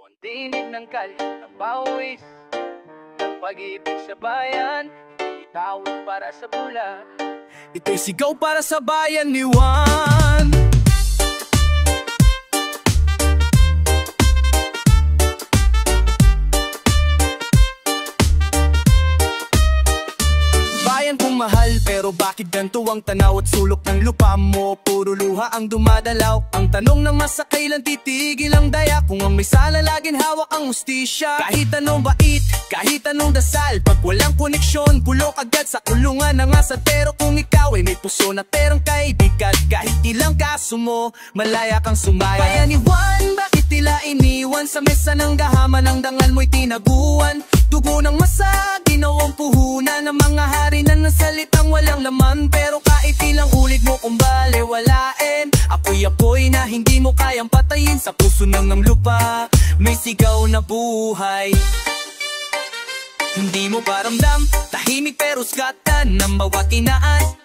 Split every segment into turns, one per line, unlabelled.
Ang dinig ng kalye na pawis ng pag-ibig sa bayan, itawag para sa bula.
Ito'y sigaw para sa bayan ni Juan. Bayan kong mahal, pero bakit ganito ang tanaw at sulok ng lupa mo? Puro luha ang dumadalaw. Ang tanong na masakay lang titigil ang daya. Kung ang may sala laging hawak ang hustisya. Kahit anong bait, kahit anong dasal, pag walang koneksyon, bulok agad sa kulungan ng asal. Pero kung ikaw ay may puso na perang kaibigan, kahit ilang kaso mo, malaya kang sumaya. Bayan ni Juan, bakit tila iniwan sa mesa ng gahaman? Ang dangal mo'y tinaguan, dugo ng masa, ginawang puhunan ng mga hari na salitang walang laman. Pero kahit ilang ulit mo kung balewalain, apoy-apoy na hindi mo kayang patayin. Sa puso ng lupa, may sigaw na buhay. Hindi mo ba ramdam, tahimik pero skatan ng bawat tinaan.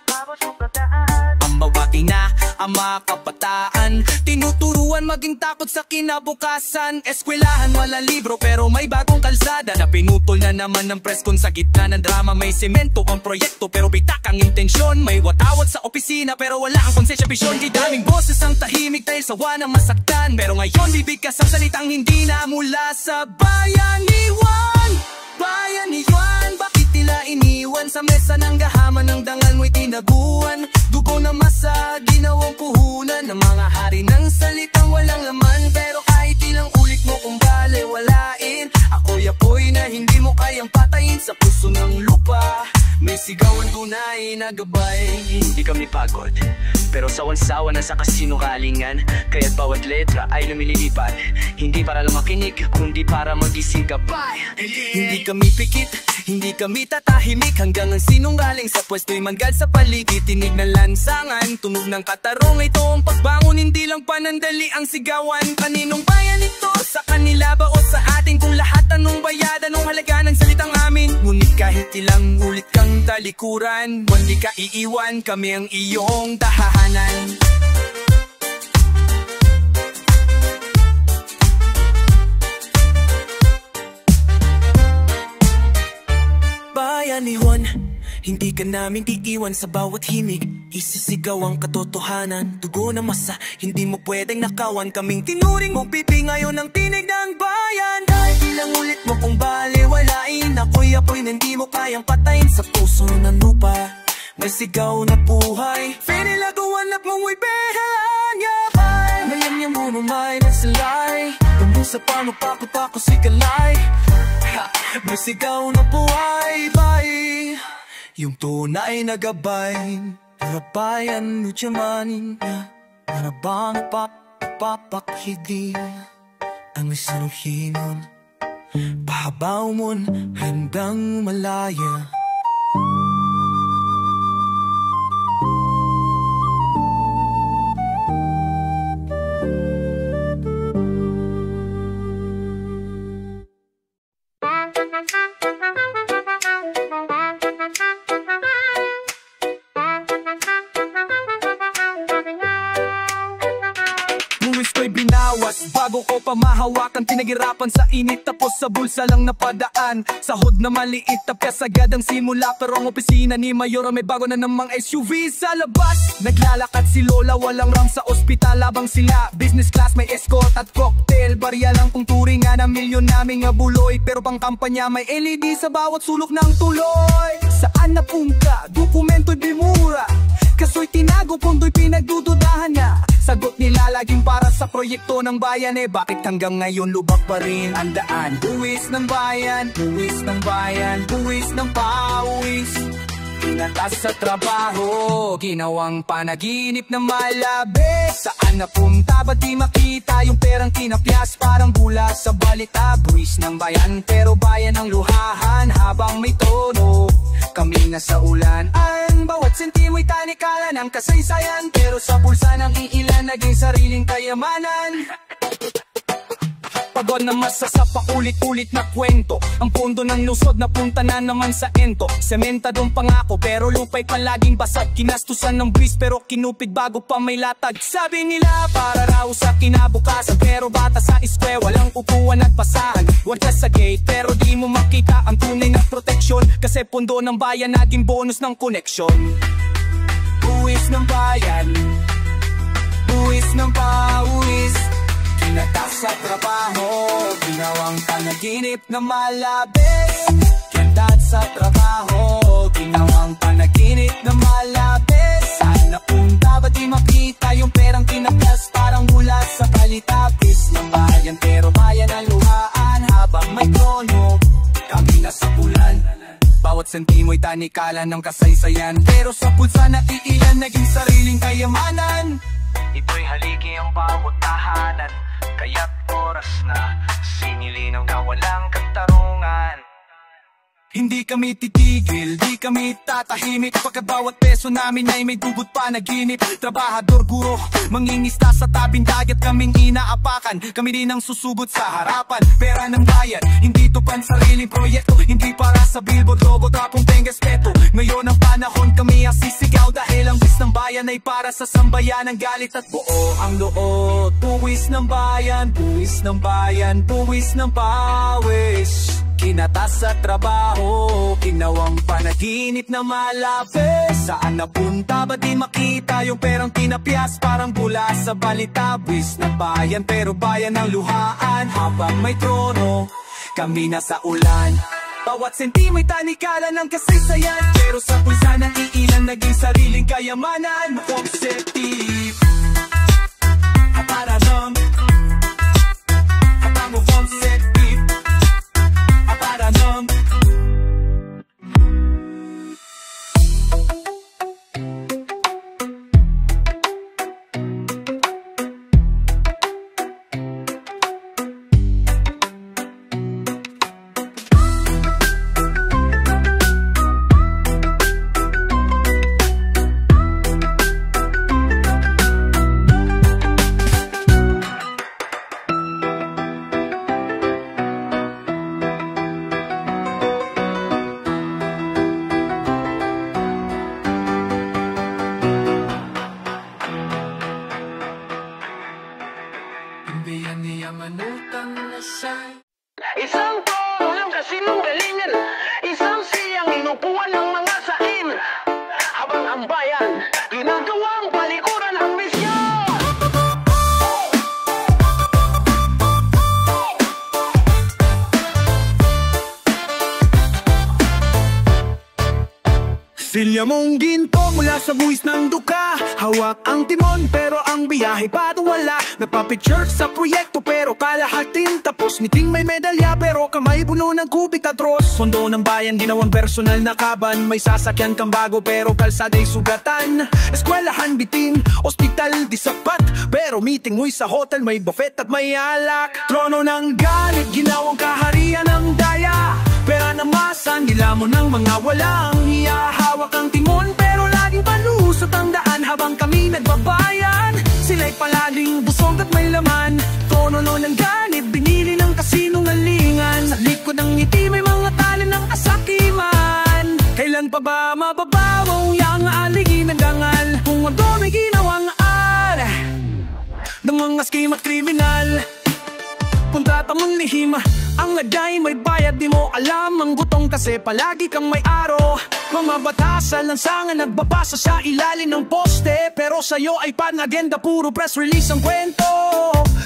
Ang bawat ina, ang mga kabataan, tinuturuan maging takot sa kinabukasan. Eskwelahan walang libro pero may bagong kalsada na pinutol na naman ng preskon. Sa gitna ng drama may semento ang proyekto pero bitak ang intensyon. May watawat sa opisina pero wala ang konsensya bisyon. Di daming boses ang tahimik dahil sawa na masaktan. Pero ngayon bibigkas ang salitang hindi na mula sa bayan ni Juan. Bayan ni Juan, bakit tila iniwan sa mesa ng gahaman? Ng dangal mo'y tinaguan, dugo na masa, ginawang puhunan ng mga hari ng salitang walang laman. Pero kahit ilang ulit mo kung balewalain, apoy-apoy na hindi mo kayang patayin. Sa puso ng lupa, may sigawan tunay na gabay.
Hindi kami pagod, pero sawan-sawa na sa kasinungalingan. Kaya't bawat letra ay lumilipad, hindi para lang makinig, kundi para magising gabay.
Hindi kami pikit, hindi kami tatahimik, hanggang ang sinungaling sa pwesto'y manggal sa paligid. Tinig ng lansangan, tunog ng katarong, ito ang pagbangon, hindi lang panandali ang sigawan. Kaninong bayan ito? Sa kanila ba o sa atin? Kung lahat anong bayad, anong halaga ng salitang amin? Ngunit kahit ilang ulit kang talikuran, hindi ka iiwan, kami ang iyong tahanan. Bayan ni Juan, hindi ka namin iiwan sa bawat himig. Isisigaw ang katotohanan, dugo na masa, hindi mo pwedeng nakawan. Kaming tinuring mong pipi ngayon ang tinig ng bayan. Kahit ilang ulit mo kung balewalain, ako'y-apoy na hindi mo kayang patayin. Sa puso ng lupa, may sigaw na buhay. Finilaguan at mong wibehan yapay. Mayamyam mo may nasalay, tungkol sa pangupako-pako si Kalay. May sigaw na buhay, bay, yung tunay na gabay. Rabayan mo tiyamanin na narabang papakhidi. Ang isang hinon, pahabaw mon hanggang malaya. Bago ko pa mahawakan, pinaghirapan sa init, tapos sa bulsa lang napadaan. Sahod na maliit, tapos agad ang simula. Pero ang opisina ni Mayora may bago na namang SUV sa labas. Naglalakad si Lola, walang rang sa ospital labang sila. Business class, may escort at cocktail. Barya lang kung turingan ng milyon naming abuloy. Pero pang kampanya may LED sa bawat sulok ng tuloy. Saan napunta? Dokumento'y bimura, kaso'y tinago, pondo'y pinagdududahan niya. Sagot nila laging para sa proyekto ng bayan. Bakit hanggang ngayon lubak pa rin ang daan? Buwis ng bayan, buwis ng bayan, buwis ng pawis. Pinatas sa trabaho, ginawang panaginip na malabi. Saan napunta ba di makita yung perang kinapyas? Parang bula sa balita, buwis ng bayan, pero bayan ang luhahan. Habang may tono, kami nasa ulan. Bawat sentimo'y tanikalan ng kasaysayan, pero sa pulsa ng iilan naging sariling kayamanan. pagod na masasa pa ulit-ulit na kwento. Ang pundo ng lusod napunta na naman sa ento. Sementadong pangako pero lupa'y palaging basag. Kinastusan ng breeze pero kinupid bago pa may latag. Sabi nila para raw sa kinabukasan, pero bata sa iskwela walang upuan at pasahan. Huwag ka sa gate pero di mo makita ang tunay na proteksyon, kasi pundo ng bayan naging bonus ng koneksyon. Buwis ng bayan, buwis ng pawis, kinatas sa trabaho, ginawang panaginip na malabis. Kinatas sa trabaho, ginawang panaginip na malabis. Saan napunta ba di makita yung perang kinaplas, parang mula sa palitapis ng bayan, pero bayan ang luhaan habang may trono. Kami nasa bulan, bawat sentimo'y tanikalan ng kasaysayan, pero sa pulsa na iilan naging sariling kayamanan.
Ito'y haligi ang bawat tahanan, kaya't oras na sinilinaw na walang katarungan.
Hindi kami titigil, di kami tatahimik, pagkat bawat peso namin ay may dugot panaginip. Trabahador, guro, mangingista sa tabing dagat, kaming inaapakan, kami din ang susubot sa harapan. Pera ng bayan, hindi to pan sariling proyekto, hindi para sa billboard, logo, tapong tengespeto. Ngayon ang panahon, kami ang sisigaw, dahil ang bis ng bayan ay para sa sambayan ng galit at buo ang loob. Buwis ng bayan, buwis ng bayan, buwis ng pawis, kinatas sa trabaho, ginawang panaginip na malapis. Saan napunta ba di makita yung perang tinapyas, parang bula sa balitabis ng bayan, pero bayan ang luhaan habang may trono. Kami nasa ulan, bawat sentimo'y tanikalan ng kasaysayan, pero sa pulsa na iilan naging sariling kayamanan. Objective Aparadom, Habango Objective Aparadom.
Isang toro ng kasinungalingan, isang siyang inupuan ng mga sain, habang ang bayan ginagawang palikuran ang misyon.
Silya mong ginto mula sa buwis ng duka, hawak ang timon pero ang biyahe pa wala. Nagpa-picture sa proyekto pero kalahatin tapos. Ngiting may medalya pero kamay puno ng kubik at ros. Pondo ng bayan ginawang personal na kaban, may sasakyan kang bago pero kalsada'y sugatan. Eskwelahan bitin, ospital di sapat, pero meeting mo'y sa hotel may buffet at may alak. Trono ng galit ginawang kaharian ng daya, pera na masa nilamon ng mga walang hiya. Hawak ang timon pero laging palusot ang daan habang kami nagbabayan. Sila'y palaging busog at may laman, tono ng ganit binili ng kasinungalingan. Sa likod ng ngiti may mga tali ng kasakiman. Kailan pa ba mababawaw yang aligin ng dangal, kung ang doon may ginawang al ng mga scheme at kriminal. Kontrata mong lihim, ang lagay may bayad, di mo alam ang gutong kasi palagi kang may aro. Mga bata sa lansangan nagbabasa sa ilalim ng poste, pero sa'yo ay pan-agenda, puro press release ang kwento.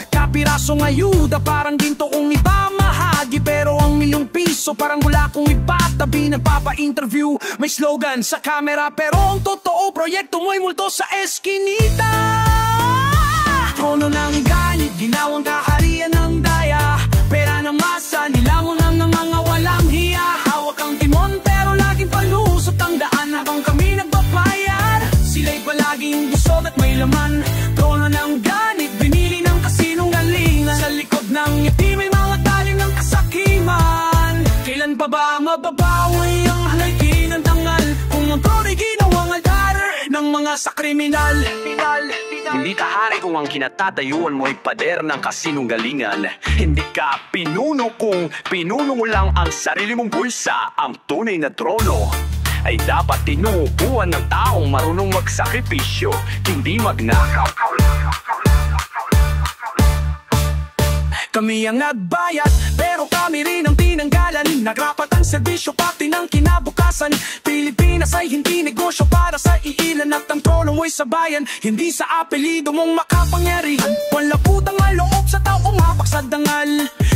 Kapirasong ayuda parang ginto kung ipamahagi, pero ang ₱1,000,000 parang wala kong ipatabi. Nagpapa-interview, may slogan sa camera, pero ang totoo proyekto mo'y multo sa eskinita. Trono ng galit ginawang kaharian ng daya, pera na masa nilamon ng mga walang hiya. Hawak ang timon pero laging palusot ang daan habang kami nagbabayad. Sila'y palaging busog at may laman, trono ng ganit binili ng kasinungalingan. Sa likod ng ngiti may mga talim ng kasakiman. Kailan pa ba mababawi ang haligi ng tangal, kung ang trono'y ginawang altar ng mga sakriminal.
Hindi ka hari kung ang kinatatayuan mo ay pader ng kasinungalingan. Hindi ka pinuno kung pinuno mo lang ang sarili mong bulsa. Ang tunay na trono ay dapat tinuupuan ng taong marunong magsakripisyo, hindi magnakaw.
Kami ang nagbayad, pero kami rin ang tinanggalan. Nagrapat ang serbisyo pati ng kinabukasan. Pilipinas ay hindi negosyo para sa iilan, at ang trono mo'y sa bayan, hindi sa apelido mong makapangyarihan. Wala putang maloob sa taong hapak sa dangal,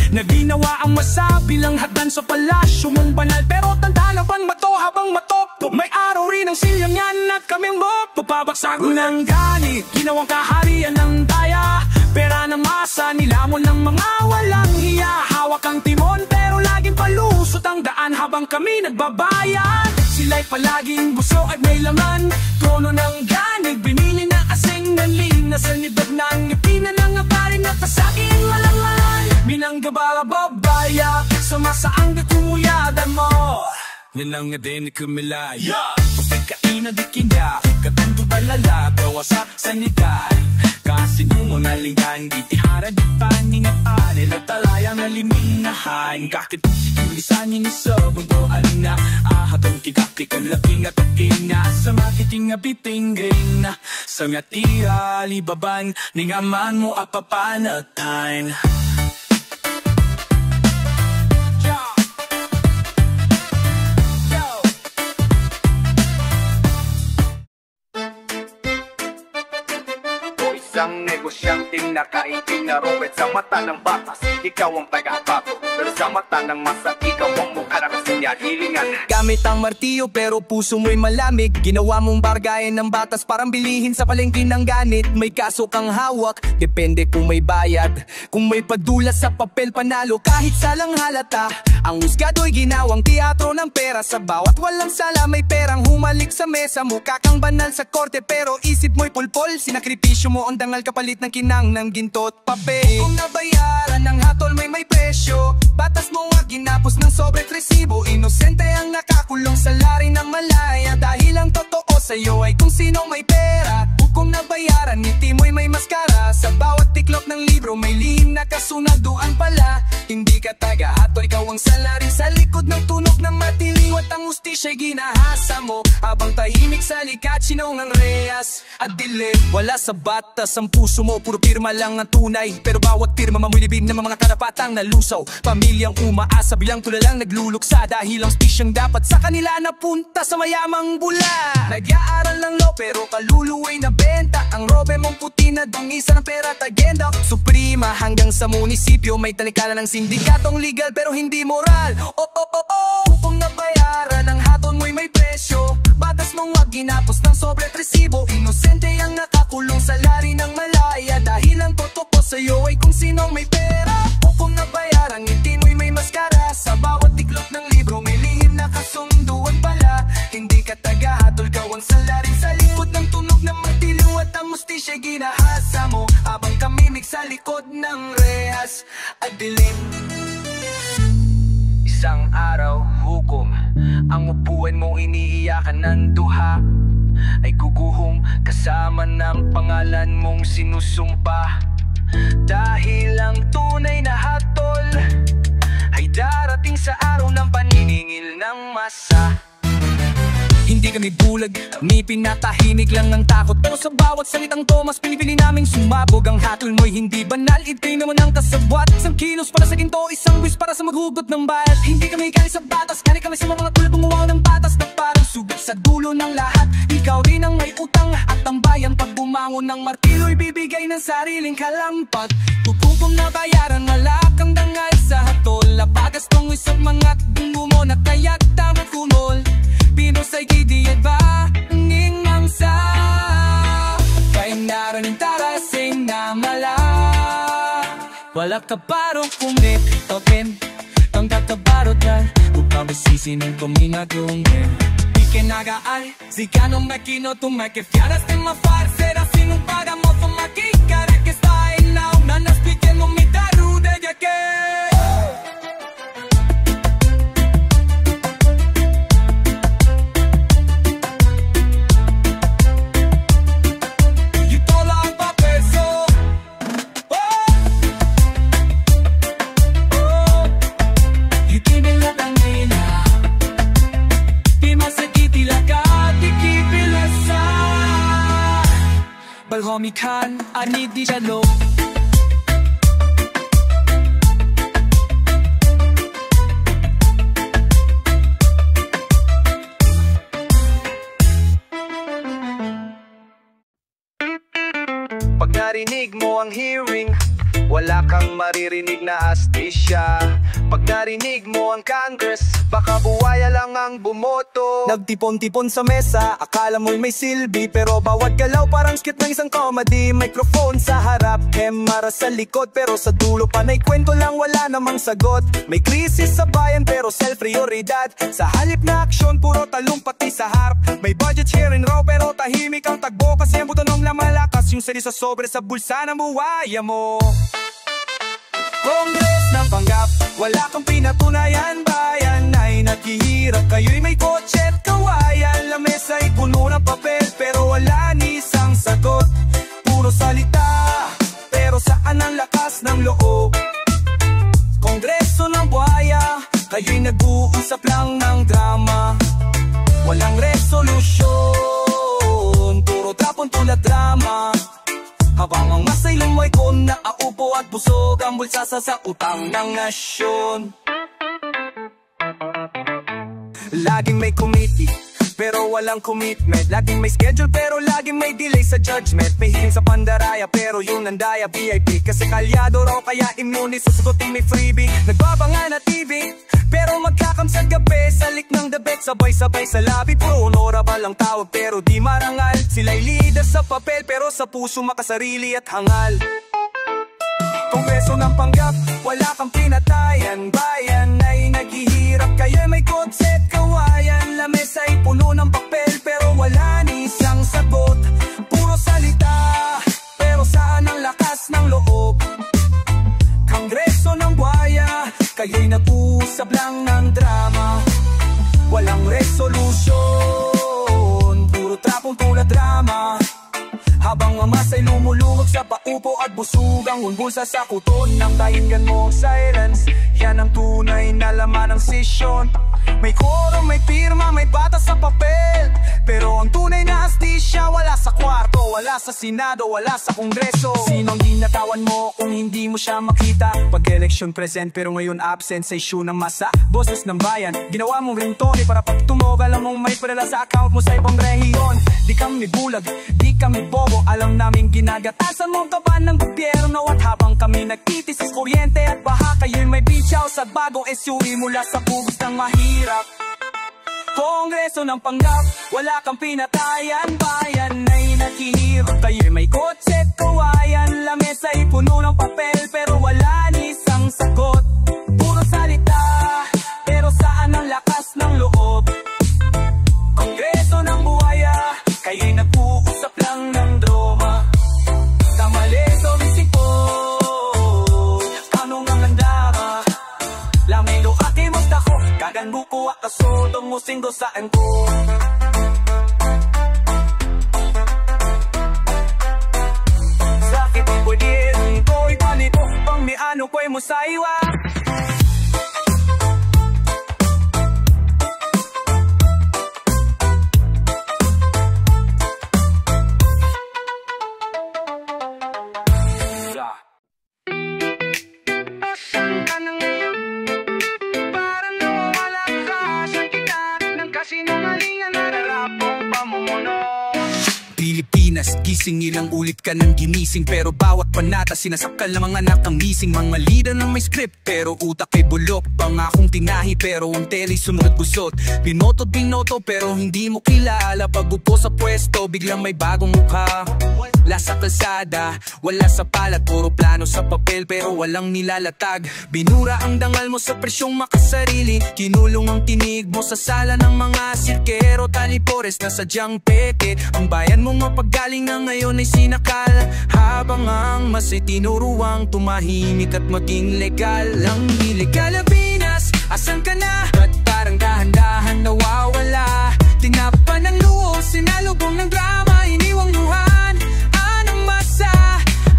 na ginawa ang masabi lang hagdan sa palasyo mong banal. Pero tanda na bang mato habang matop, may araw rin ang silyang yan at kaming mop. Papabagsak ng ganit, ginawang kaharian ng daya. Pera ng masa, nilamon ng mga walang hiya. Hawak ang timon pero laging palusot ang daan habang kami nagbabayad. Sila'y palaging buso at may laman. Trono ng ganit, binili na asing naling. Nasa nibag na ang ngipin na ng aparing at pasaking malangan. Minanggabara babaya, sama sa ang katumuyadan mo. Yan ang nga din kumilaya. Pagkain na di kinda, katando balala, gawa sa sanitay. Kasi nung mga linggan, di tihara di paningaan. Ilatalaya na liminahan. Kakit tulisan ni sa bundo alina. Ahatong kikapikan laping at akina. Sa makiting abitingging na. Sa nga tiya libaban, ningaman mo apapanatan.
Isang negosyanteng nakaingking na robet sa mata ng batas. Ikaw ang tagapato, pero sa mata ng masa, ikaw ang mukha na kasinyahilingan.
Gamit ang martilyo pero puso mo'y malamig. Ginawa mong bargayan ng batas parang bilihin sa palengke ng ganit. May kaso kang hawak, depende kung may bayad. Kung may padulas sa papel panalo kahit salang halata. Ang husgado'y ginawang teatro ng pera. Sa bawat walang sala may perang humalik sa mesa. Mukha kang banal sa korte pero isip mo'y pulpol. Sinakripisyo mo ang dangal kapalit ng kinang ng ginto't papel. Kung nabayaran ng hatol may presyo. Batas mo nga ginapos ng sobret resibo. Inosente ang nakakulong sa lari ng malaya. Dahil ang totoo sa'yo ay kung sino may pera. Kung nabayaran ngiti mo'y may maskara. Sa bawat tiklop ng libro may lihim na kasunaduan pala. Hindi ka taga-hato, ikaw ang salarin sa likod ng tunog ng matiliw. At ang ustisya'y ginahasa mo habang tahimik sa likat sinong ang reyas at dilim. Wala sa batas ang puso mo, puro pirma lang ang tunay. Pero bawat pirma mamulibig ng mga karapatang nalusaw. Pamilyang umaasa bilang tulalang nagluluksa. Dahil ang stisyang dapat sa kanila napunta sa mayamang bula. Nag-aaral ng law pero kaluluway na benta. Ang robe mong puti na dungisa ng pera at agenda. Suprema hanggang sa munisipyo may talikala ng sindikatong legal pero hindi moral. Kung nabayaran ang haton mo'y may presyo. Batas mong wag ginapos ng sobret resibo. Inosente ang nakakulong sa lari ng malaya. Dahil ang totoo sa'yo ay kung sinong may pera. Kung nabayaran ngiti mo'y may maskara. Sa bawat tiklop ng libro may lihim na kasunduan pala. Hindi ka taga-hatol, kaw ang salarin sa likod ng tunog ng martilyo. At ang mustisya'y ginahasa mo habang kamimik sa likod ng rehas at dilim. Isang araw, hukom, ang upuan mo iniiyakan ng duha. Ay guguhong kasama ng pangalan mong sinusumpa. Dahil ang tunay na hatol ay darating sa araw ng paniningil ng masa. Hindi kami bulag, kami pinatahimik lang ng takot. Pero sa bawat salitang to, mas pinipili naming sumabog. Ang hatol mo'y hindi banal, ikay naman ang kasabwat. Isang kilos para sa ginto, isang wish para sa maghugot ng bayat. Hindi kami kali sa batas, kani kami sa mga tulad gumawa ng batas na parang sugat sa dulo ng lahat. Ikaw rin ang may utang at ang bayan pag bumangon ng martilyo'y bibigay ng sariling kalampat. Kung nabayaran, wala kang dangal sa hatol. Lapagas tong isang mga dungo mo na kaya't tamang kumol. Pinos ay gidiyad ba? Ngingmang sa kay naraning tarasing na mala. Wala ka parong kumit token. Kang kakabarot na upang besisi ng kuminagungin. Ikinagaal, si kanong makino tumakifiaras de mafarsera. Sinong para mo tumakikare que está en la una. Nas piquen mo mi daru de yake. You told her Tommy Khan, ani di jalo.
Pag narinig mo ang hearing, wala kang maririnig na astisya. Pag narinig mo ang Congress, baka buwaya lang ang bumoto.
Nagtipon-tipon sa mesa, akala mo'y may silbi, pero bawat galaw parang skit ng isang comedy. Microphone sa harap, kamera sa likod, pero sa dulo panay kwento lang, wala namang sagot. May krisis sa bayan pero self-prioridad, sa halip na aksyon puro talong pati sa harp. May budget sharing raw pero tahimik ang tagbo, kasi ang buto nung lamalakas yung sali sa sobre sa bulsa ng buwaya mo. Kongres ng panggap, wala kang pinatunayan. Bayan ay naghihirap, kayo'y may kotse at kawayan. Lamesa ay puno ng papel pero wala ni isang sagot. Puro salita, pero saan ang lakas ng loob? Kongreso ng buhaya, kayo'y nag-uusap lang ng drama. Walang resolusyon, puro tapon tulad drama. Habang ang masay lumoy ko na aupo at busog ang bulsa sa utang ng nasyon. Laging may committee pero walang commitment. Laging may schedule pero laging may delay sa judgment. May hiling sa pandaraya pero yung nandaya VIP, kasi kalyado raw kaya immune sa sagutin may freebie. Nagbabanga na TV pero magkakamsad gabi sa lik ng debate. Sabay-sabay sa labi, puro honorable ang tawag pero di marangal. Sila'y leader sa papel pero sa puso makasarili at hangal. Kongreso ng panggap, wala kang pinatayan. Bayan ay naghihirap, kayo'y may kotse at kawayan. Lamesa ay puno ng papel pero wala ni isang sagot. Puro salita, pero saan ang lakas ng loob? Kongreso ng buhaya, kayo'y nag-uusap lang ng drama. Walang resolusyon, puro trapong tulad drama. Habang ang masay lumulungog sa paupo at busug ang bulsa sa kuton ng taingan mo silence. Yan ang tunay na laman ng sesyon. May koro, may pirma, may batas sa papel, pero ang tunay na astisya wala sa kwarto, wala sa senado, wala sa kongreso. Sinong dinatawan mo kung hindi mo siya makita? Pag-election present pero ngayon absent sa issue ng masa. Boses ng bayan, ginawa mong ringtone para pag tumog alam mong may padala sa account mo sa ibang rehiyon. Di kami bulag, di kami bobo, alam namin ginagatasan mong kaban ng gobyerno. At habang kami nagtitis sa kuryente at baha, kayo'y may bitsaw sa bagong SUV mula sa pugos ng mahirap. Kongreso ng panggap, wala kang pinatayan. Bayan ay naghihirap, kayo'y may kotse at kawayan. Lamesa ay puno ng papel pero wala ni isang sagot. Puro salita, pero saan ang lakas ng loob? Kongreso ng buhaya, kayo'y nag-uusap lang ng drama. Tamaleso misiko, kanong ang landara. Lamido ake mostako, kagan buko akaso, tungusing dosaan ko. Sakit ang pwedin ko, ipanito, pang miano ko'y musaiwa. Pilipinas, gising, ilang ulit ka nang ginising, pero bawat panata sinasakal ng mga anak ang missing. Mga leader na may script pero utak ay bulok. Pangakong tinahi pero ang teli sumunod gusot. Binoto't binoto pero hindi mo kilala. Pag upo sa pwesto biglang may bagong mukha. Wala sa kalsada, wala sa palad, puro plano sa papel pero walang nilalatag. Binura ang dangal mo sa presyong makasarili. Kinulong ang tinig mo sa sala ng mga sirkero. Talipores na sadyang peke. Ang bayan mo mapagaling na ngayon ay sinakal. Habang ang masay tinuruang tumahimik at maging legal. Ang illegal na Pinas, asan ka na? Ba't parang dahan-dahan nawawala? Tinapan ng luho, sinalubong ng drama, iniwang luhan. Anong masa?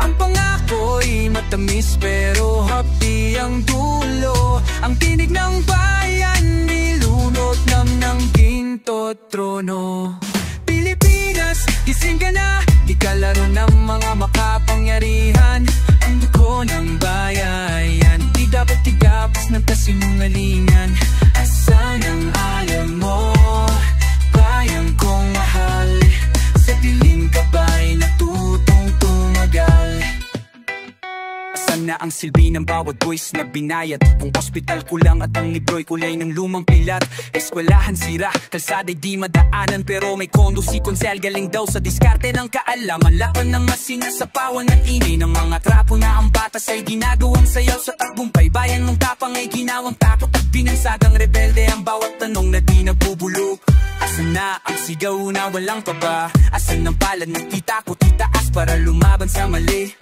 Ang pangako'y matamis pero hapdi ang dulo. Ang tinig ng bayan, nilunod ng ginto trono. Pilipinas, gising ka na, di ka laro ng mga mga makapangyarihan. Ang dugo ng bayan, di dapat tigapos ng kasinungalingan. Asan ang alam mo, bayang kong mahal? Sa dilim ka ba'y natutong tumagal? Asan na ang silbi ng bawat buwis na binayad? Kung ospital kulang at ang libro'y kulay ng lumang pilat. Eskwelahan sira, kalsada'y di madaanan, pero may kondo si Konsel, galing daw sa diskarte ng kaalaman. Laban ng masinasapawan at ingay ng mga trapo na ang batas ay ginagawang sayaw sa tagumpay. Bayan ng tapang ay ginawang takot at binansagang rebelde ang bawat tanong na di nagbubulog. Asan na ang sigaw na walang paba? Asan ang palad na titakot itaas para lumaban sa mali?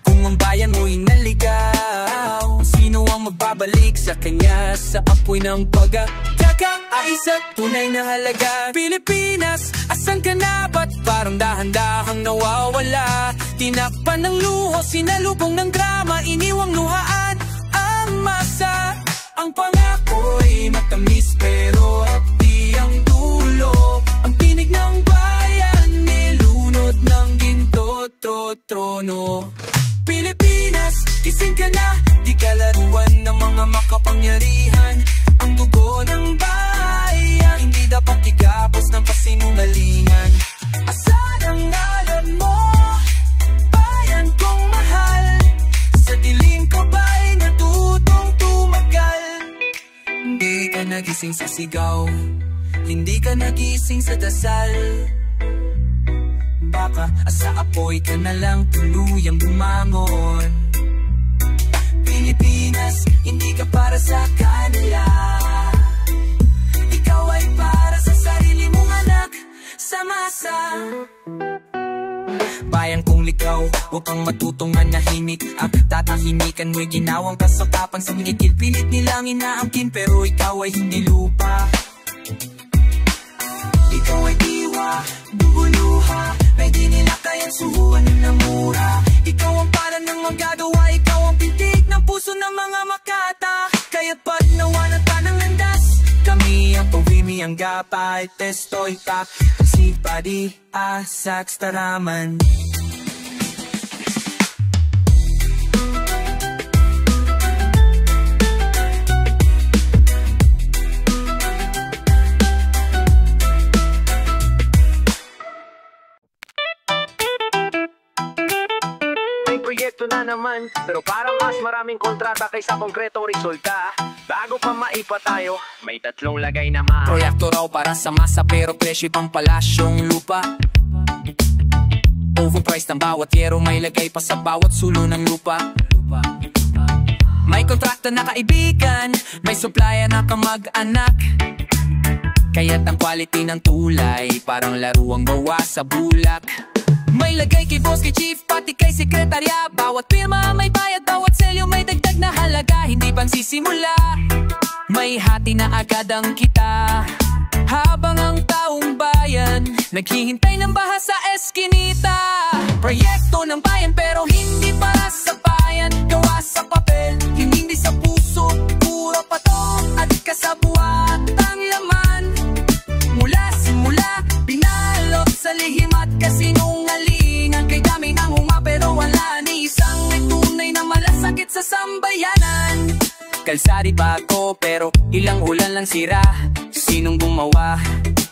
Kung ang bayan mo'y naligaw, sino ang magbabalik sa kanya sa apoy ng pagkaka? Ay sa tunay na halaga. Pilipinas, asan ka na? Ba't parang dahan-dahang nawawala? Tinakpan ng luho, sinalubong ng drama, iniwang luhaan ang masa. Ang pangako'y matamis pero hapdi ang dulo. Ang tinig ng bayan, nilunod ng ginto trono. Pilipinas, gising ka na, di ka laruan ng mga makapangyarihan. Ang dugo ng bayan, hindi dapat igapos ng pasinungalingan. Asan ang alam mo, bayan kong mahal? Sa dilim ka ba'y natutong tumagal? Hindi ka nagising sa sigaw, hindi ka nagising sa dasal. Baka sa apoy ka na lang tuluyang bumangon. Pilipinas, hindi ka para sa kanila, ikaw ay para sa sarili mong anak sa masa. Bayan kong likaw, huwag kang matutong manahimik. Ang tatahimikan mo'y ginawang kasakapan sa minikil. Pilit nilang inaangkin pero ikaw ay hindi lupa. Ikaw ay diwa, bubuluha, may di nila kayang suhuan ng mura. Ikaw ang para ng magagawa, ikaw ang pintig ng puso ng mga makata. Kaya't ba't nawanan pa ng landas? Kami ang pawimi, ang gapay, testoy pak, si padi, asak, taraman.
Proyekto na naman, pero parang mas maraming kontrata kaysa konkretong resulta. Bago pa maipa tayo, may 3 lagay naman.
Proyekto raw para sa masa pero presyo pang palasyong lupa. Overpriced ang bawat yero, may lagay pa sa bawat sulo ng lupa. May kontrakta na kaibigan, may supplyan na kamag-anak. Kaya't ang quality ng tulay parang laruang gawa sa bulak. May lagay kay boss, kay chief, pati kay sekretarya. Bawat pirma may bayad, bawat selyo may dagdag na halaga. Hindi pang sisimula, may hati na agad ang kita. Habang ang taong bayan naghihintay ng baha sa eskinita. Proyekto ng bayan pero hindi para sa bayan. Gawa sa papel, hindi sa puso. Puro patong at kasabuat ang laman. Mula simula, binalot sa lihim at kasinungalingan. Kay dami nang hunga pero wala ni isang may tunay na malasakit sa sambayanan. Kalsari bago pero ilang ulan lang sira. Sinong gumawa?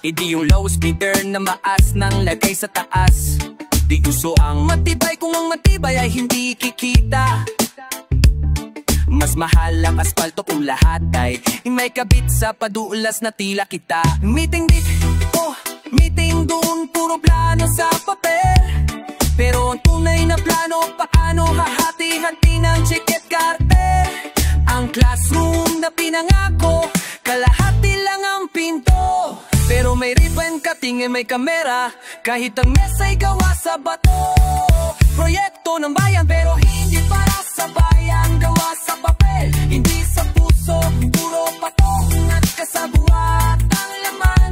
Hindi yung low speeder na maas nang lagay sa taas. Di uso ang matibay kung ang matibay ay hindi kikita. Mas mahal ang asfalto kung lahat ay may kabit sa padulas na tila kita. Meeting dito, meeting doon, puro plano sa papel. Pero ang tunay na plano, paano hahati-hati ng chiket cartel? Ang classroom na pinangako, kalahati lang ang pinto. Pero may ribbon cutting, may kamera, kahit ang mesa ay gawa sa bato. Proyekto ng bayan pero hindi para sa bayan. Gawa sa papel, hindi sa puso. Puro patong at kasabuat ang laman.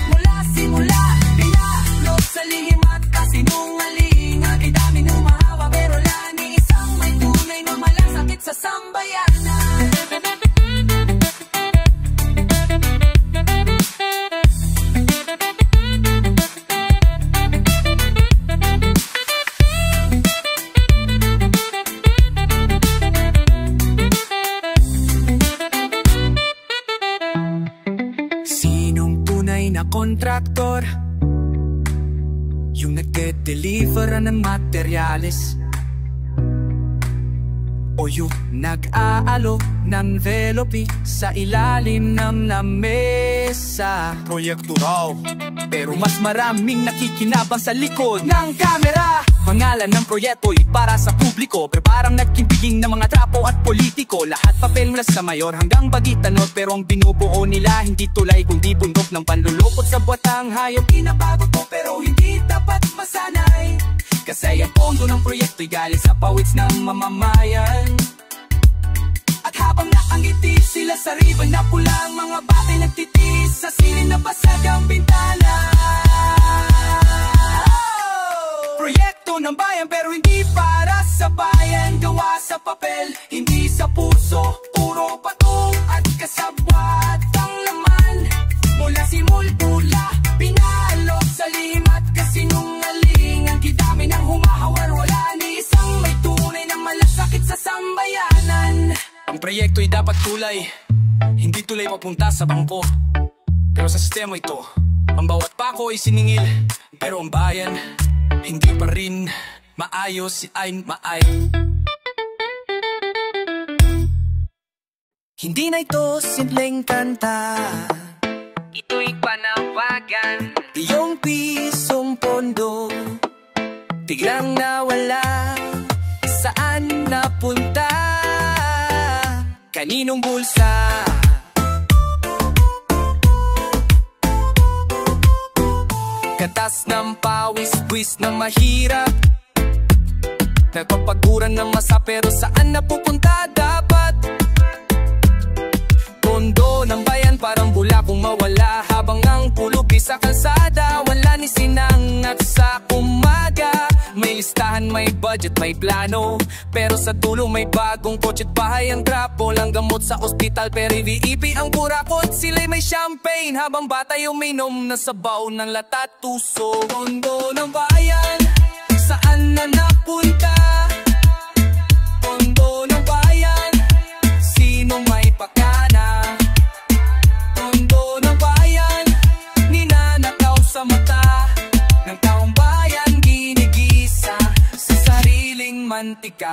Mula simula, pinalot sa lihim at kasinungalingan. Kay dami nung mahawa pero lani isang may tunay na malasakit sa sambayanan. kontraktor, yung nagde-deliver ng materyales, o yung nag-aalok ng envelope sa ilalim ng lamesa.
Proyekto raw,
Pero mas maraming nakikinabang sa likod ng kamera. Pangalan ng proyekto ay para sa publiko, pero parang nagkimpiging ng mga trapo at politiko. Lahat papel mula sa mayor hanggang bagitanot, pero ang binubuo nila hindi tulay kundi bundok ng panlulukot sa buwatang hayop. Pinabago ko pero hindi dapat masanay, kasi ang pondo ng proyekto'y galing sa pawis ng mamamayan. At habang nakangiti sila sa ribbon na pulang, mga batay nagtitis sa silid na basag ang bintana. Proyekto ng bayan pero hindi para sa bayan. Gawa sa papel, hindi sa puso. Puro patong at kasabwat ang laman. Mula simul-pula, pinalok sa limat kasinungaling. Ang kidami ng humahawar, wala ni isang may tunay na malasakit sa sambayanan. Ang proyekto'y dapat tulay, hindi tulay papunta sa bangko. Pero sa sistema ito, ang bawat pako ay siningil. Pero ang bayan, hindi pa rin maayos, ay maay. Hindi na ito simpleng kanta, ito'y panawagan. Iyong pisong pondo biglang nawala, saan napunta? Kaninong bulsa? Katas ng pawis-wis na mahirap, nagpapaguran ng masa, pero saan napupunta dapat? Pondo ng bayan parang bula kung mawala, habang ang pulubi sa kalsada wala ni sinangat sa umaga. May listahan, may budget, may plano, pero sa dulo may bagong kotse't bahay. Ang trapo lang gamot sa ospital, pero VIP ang kurakot. Sila'y may champagne habang bata yung minom na sabaw ng latat tuso. Pondo ng bayan, saan na napunta? Pondo ng bayan, sino may pakana? Pondo ng bayan, ninanakaw sa mata ng taong bayan, ginigisa sa sariling mantika.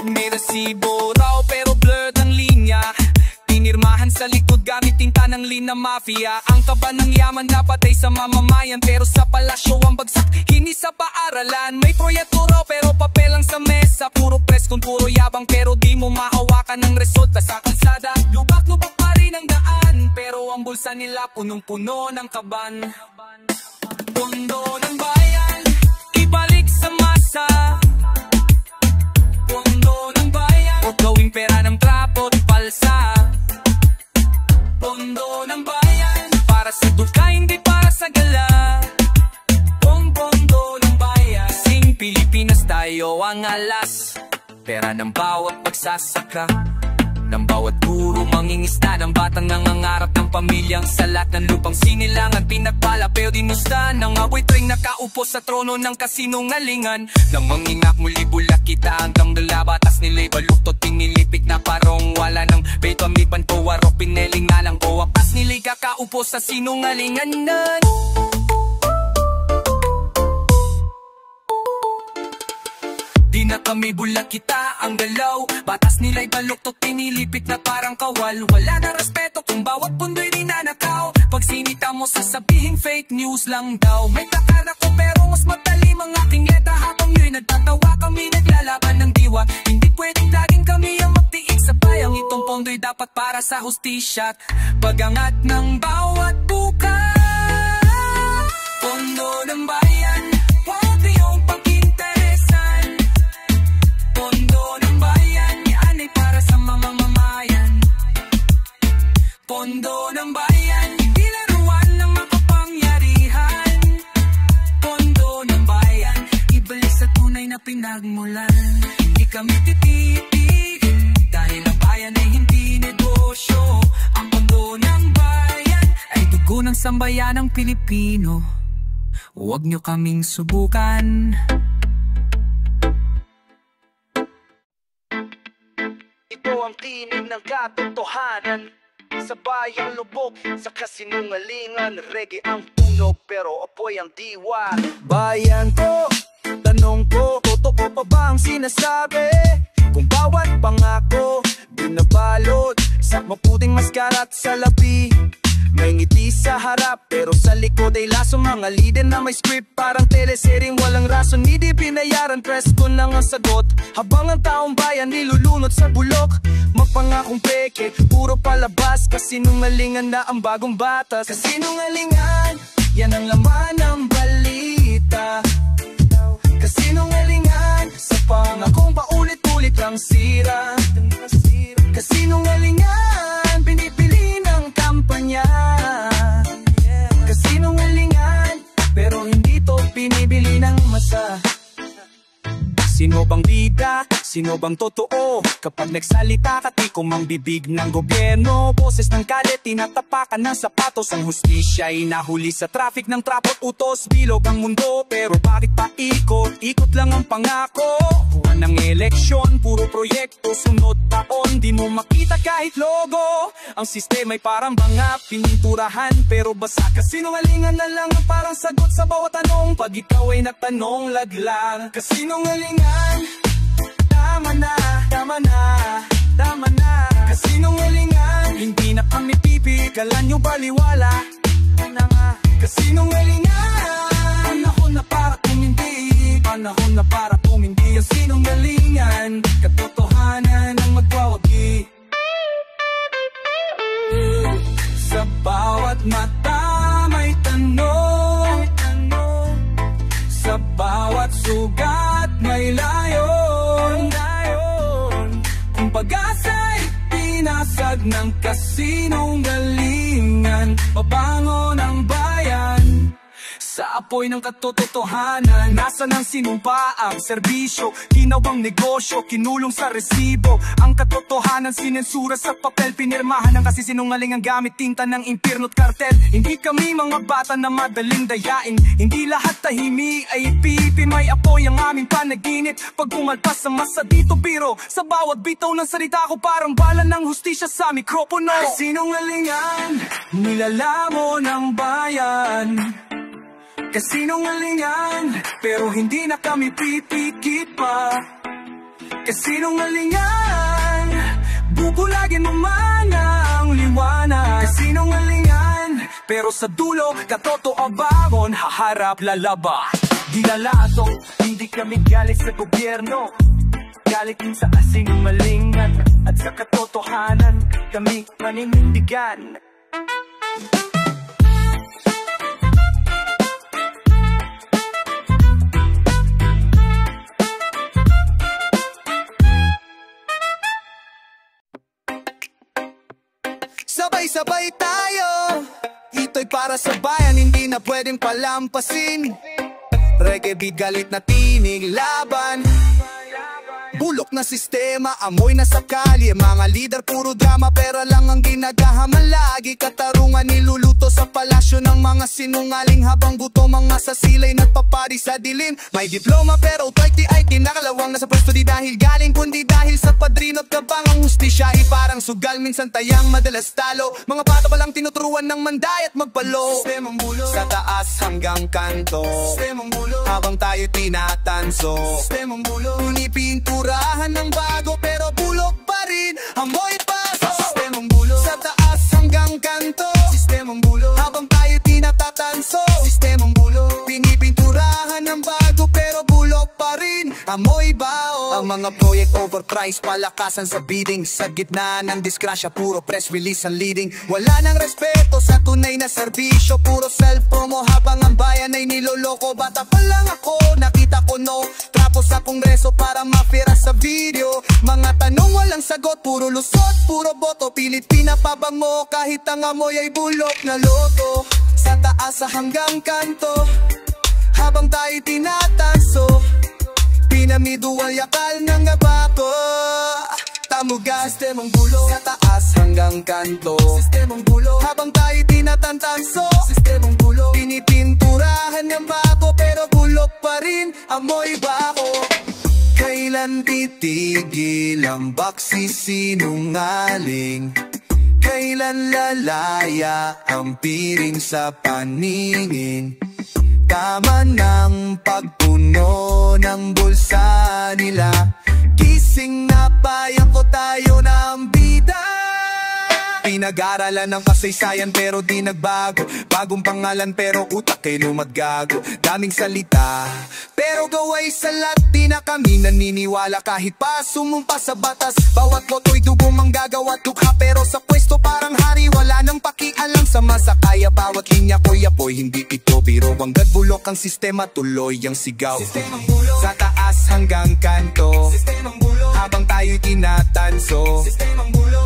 May resibo raw pero blurred ang linya, pinirmahan sa likod gamit tinta ng lina mafia. Ang kaba ng yaman dapat ay sa mamamayan, pero sa palasyo ang bagsak hindi sa paaralan. May proyekto raw pero papel lang sa mesa, puro press kung puro yabang, pero di mo mahawakan ng resulta sa kalsada. Lubak-lubak pa rin ang daan, pero ang bulsa nila punong-puno ng kaban. Pondo ng bayan, ibalik sa masa. Pondo ng bayan, o gawing pera ng trapo't palsa. Pondo ng bayan, para sa duka hindi para sa gala. Pondo ng bayan, sing Pilipinas tayo ang alas. Pera ng bawat pagsasaka, ng bawat guro mangingisda, ng batang nangangarap ng pamilyang salat ng lupang sinilangan, pinagpala pero dinusta ng apoy tring nakaupo sa trono ng kasinungalingan. Nang mangingak muli bulak kita hanggang dala, batas nila'y baluktot, pinilipik na parong wala ng beto, amiban po warok, pineling na lang o wapas nila'y kakaupo sa sinungalingan. Di na kami bulak kita ang galaw, batas nila'y baluktot, pinilipit na parang kawal. Wala na respeto kung bawat pundo'y ninanakaw. Pag sinita mo sasabihing fake news lang daw. May takar ako pero mas matalim ang aking leta, habang yun nagtatawa kami naglalaban ng diwa. Hindi pwedeng laging kami ang magtiik sa bayang, itong pondo'y dapat para sa hustisya at pagangat ng bawat bukas. Pondo ng bayan, huwag kayong pag-interesan. Pondo ng bayan, yan ay para sa mamamayan. Pondo ng bayan, hindi laruan ng makapangyarihan. Pondo ng bayan, ibalik sa tunay na pinagmulan. Hindi kami tititigil dahil ang bayan ay hindi negosyo. Ang pondo ng bayan ay dugo ng sambayanang Pilipino. Huwag nyo kaming subukan.
ito ang tinig ng katotohanan. Sa bayang lubog, sa kasinungalingan, reggae ang tunog pero apoy ang diwa. Bayan ko, tanong ko, totoo pa ba ang sinasabi? Kung bawat pangako, binabalot sa maputing maskara at salapi. May ngiti sa harap, pero sa likod ay laso. Mga leader na may script, parang teleseryeng walang rason. Hindi binayaran, presko lang ang sagot. Habang ang taong bayan nilulunod sa bulok. Magpangakong peke, puro palabas. Kasinungalingan na ang bagong batas. Kasinungalingan, yan ang laman ng balita. Kasinungalingan, sa pangakong paulit-ulit lang sira. Kasinungalingan, binibili ng kampanya. Kasinungalingan, pero hindi to binibili ng masa. Sino bang bida? Sino bang totoo? Kapag nagsalita katikom ang bibig ng gobyerno. Boses ng kalye, tinatapakan ng sapatos. Ang hustisya ay nahuli sa traffic ng trapot utos. Bilog ang mundo, pero bakit paikot? Ikot lang ang pangako. Buwan ng eleksyon, puro proyekto, sunod taon. Di mo makita kahit logo. Ang sistema ay parang banga, pininturahan pero basa. Kasinungalingan na lang ang parang sagot sa bawat tanong. Pag ikaw ay nagtanong, laglang. Kasinungalingan, tama na, tama na, tama na. Kasinungalingan, hindi na kami pipikalan nyo baliwala. Kasinungalingan, panahon na para tumindi. Panahon na para tumindi ang sinungalingan. Katotohanan ang magwawagi. Sa bawat mata may tanong, sa bawat sugat may layon. Kung pag-asa'y pinasag ng kasinungalingan, babangon ang bayan sa apoy ng katotohanan. Nasaan ang sinumpaang serbisyo, ginawang negosyo, kinulong sa resibo. Ang katotohanan sinensura sa papel, pinirmahan ng kasinungalingan gamit tinta ng impyerno't kartel. Hindi kami mga bata na madaling dayain, hindi lahat tahimik ay ipipi. May apoy ang aming panaginip, pag pumalpas ang masa dito biro. Sa bawat bitaw ng salita ko parang bala ng hustisya sa mikropono. Kasinungalingan, nilalamon ng bayan. Kasinungalingan, pero hindi na kami pipikit pa. Kasinungalingan, bubulagin mo man ang liwanag. Kasinungalingan, pero sa dulo, katotoo bangon, haharap lalaba. Dinalato, hindi kami galit sa gobyerno, galit din sa kasinungalingan. At sa katotohanan, kami maninindigan. Sabay-sabay tayo, ito'y para sa bayan, hindi na pwedeng palampasin. Reggae beat, galit na tinig, laban. Bulok na sistema, amoy na sa kalye. Mga leader, puro drama, pera lang ang ginagahaman lagi. Katarungan niluluto sa palasyo ng mga sinungaling, habang gutom ang nasa silay nagpapari sa dilim. May diploma pero 30 ay kinakalawang nasa pwesto, di dahil galing kundi dahil sa padrino at kabang. Ang hustisya ay parang sugal, minsan tayang madalas talo. Mga bata pa lang tinuturuan ng manday at magpalo. Sistemang bulo, sa taas hanggang kanto. Sistemang bulo, habang tayo tinatanso. Sistemang bulo, pinipinturahan ng bago pero bulok pa rin, amoy paso. Sistemang bulo, sa taas hanggang kanto. Sistemang bulo, habang tayo tinatatanso. Sistemang bulo, pinipinturahan ng bago pero bulok pa rin, amoy bao. Ang mga project overpriced, palakasan sa bidding. Sa gitna ng disgrasya, puro press release ang leading. Wala nang respeto sa tunay na serbisyo, puro self-promo habang ang bayan ay niloloko. Bata pa lang ako, nakita ko no trapo sa kongreso para mapira sa video. Mga tanong walang sagot, puro lusot, puro boto. Pilit pinapabango kahit ang amoy ay bulok na loto. Sa taas hanggang kanto, habang tayo tinatanso. Pinamidual yakal ng abako. Tamuga, sistemang bulo, sa taas hanggang kanto. Sistemang bulo, habang tayo tinatantanso. Sistemang bulo, pinipinturahan ng bako pero bulok pa rin, amoy bako. Kailan titigil ang baksisinungaling? kailan lalaya ang piring sa paningin. Tama ng pagpuno ng bulsa nila. Gising na bayan ko, tayo na ang bida. Pinag-aralan ng kasaysayan pero di nagbago. Bagong pangalan pero utak ay lumaggago. Daming salita pero gaway salat. Di na kami naniniwala kahit pa sumumpa sa batas. Bawat boto'y dugong manggagawa dukha, pero sa pwesto parang hari. Wala nang pakialam sa masakaya. Bawat linya ko'y apoy, hindi ito biro. Hanggat bulok ang sistema, tuloy ang sigaw. Sa taas hanggang kanto, habang tayo'y tinatanso.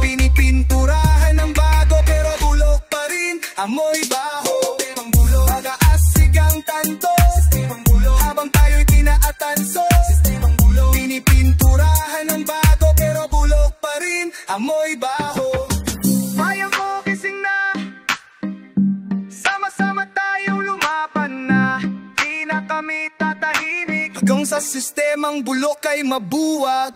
Pinipinturahan ng bago pero bulok pa rin, amoy baho. Pag-aasig ang tanto, habang tayo'y tinaatanso. Pinipinturahan ng bago pero bulok pa rin, amoy baho. Bayan ko gising na, sama-sama tayong lumaban na. Di na kami tatahimik hanggang sa sistemang bulok ay mabuwag.